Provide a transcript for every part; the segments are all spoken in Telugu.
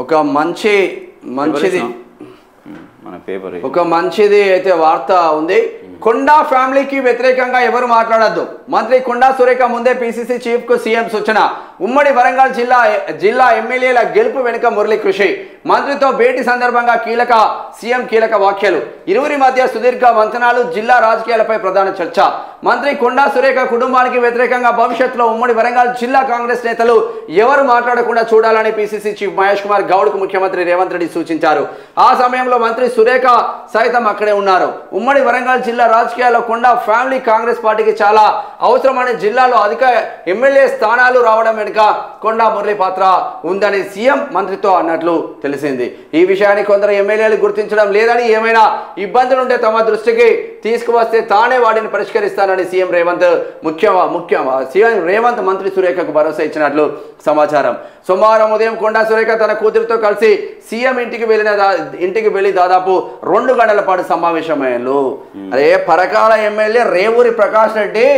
ఒక మంచిది మన పేపర్ ఒక మంచిది అయితే వార్త ఉంది. కొండా ఫ్యామిలీకి వ్యతిరేకంగా ఎవరు మాట్లాడద్దు. మంత్రి కొండా సురేఖ ముందే పిసిసి చీఫ్ కు సీఎం సూచన. ఉమ్మడి వరంగల్ జిల్లా ఎమ్మెల్యేల గెలుపు వెనుక మురళి కృషి. మంత్రితో భేటీ సందర్భంగా సీఎం కీలక వ్యాఖ్యలు. ఇరువురి మధ్య సుదీర్ఘ మంతనాలు, జిల్లా రాజకీయాలపై ప్రధాన చర్చ. మంత్రి కొండా సురేఖ కుటుంబానికి వ్యతిరేకంగా భవిష్యత్తులో ఉమ్మడి వరంగల్ జిల్లా కాంగ్రెస్ నేతలు ఎవరు మాట్లాడకుండా చూడాలని పిసిసి చీఫ్ మహేష్ కుమార్ గౌడ్ కు ముఖ్యమంత్రి రేవంత్ రెడ్డి సూచించారు. ఆ సమయంలో మంత్రి సురేఖ సైతం అక్కడే ఉన్నారు. ఉమ్మడి వరంగల్ జిల్లా రాజకీయాల్లో కొండా ఫ్యామిలీ కాంగ్రెస్ పార్టీకి చాలా అవసరమని, జిల్లాలో అధిక ఎమ్మెల్యే స్థానాలు రావడం వెనుక కొండా మురళి పాత్ర ఉందని సీఎం మంత్రితో అన్నట్లు తెలిసింది. ఈ విషయాన్ని కొందరు ఎమ్మెల్యేలు గుర్తించడం లేదని, ఏమైనా ఇబ్బందులుంటే తమ దృష్టికి తీసుకువస్తే తానే వాటిని పరిష్కరిస్తానని సీఎం రేవంత్ మంత్రి సురేఖకు భరోసా ఇచ్చినట్లు సమాచారం. సోమవారం ఉదయం కొండా సురేఖ తన కూతురితో కలిసి సీఎం ఇంటికి వెళ్లి దాదాపు 2 గంటల పాటు సమావేశమయ్యారు. అరే పరకాల ఎమ్మెల్యే రేవూరి ప్రకాష్ రెడ్డి,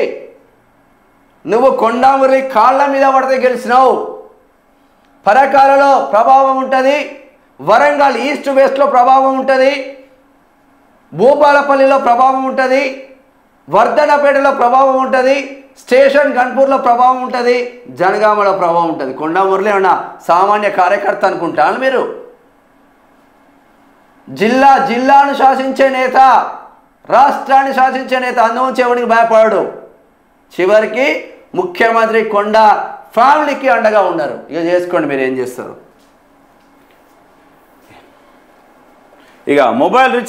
నువ్వు కొండా మురళి కాళ్ళ మీద పడితే గెలిచినావు. పరకాలలో ప్రభావం ఉంటుంది, వరంగల్ ఈస్ట్ వెస్ట్లో ప్రభావం ఉంటుంది, భూపాలపల్లిలో ప్రభావం ఉంటుంది, వర్ధనపేటలో ప్రభావం ఉంటుంది, స్టేషన్ గన్పూర్లో ప్రభావం ఉంటుంది, జనగామలో ప్రభావం ఉంటుంది. కొండా మురళి అన్న సామాన్య కార్యకర్త అనుకుంటాను మీరు. జిల్లాను శాసించే నేత, రాష్ట్రాన్ని శాసించే నేత, అందులోంచి ఎవరికి భయపడడు. చివరికి ముఖ్యమంత్రి కొండా ఫ్యామిలీకి అండగా ఉన్నారు. ఇక చేసుకోండి మీరు ఏం చేస్తారు. ఇక మొబైల్ రీఛార్జ్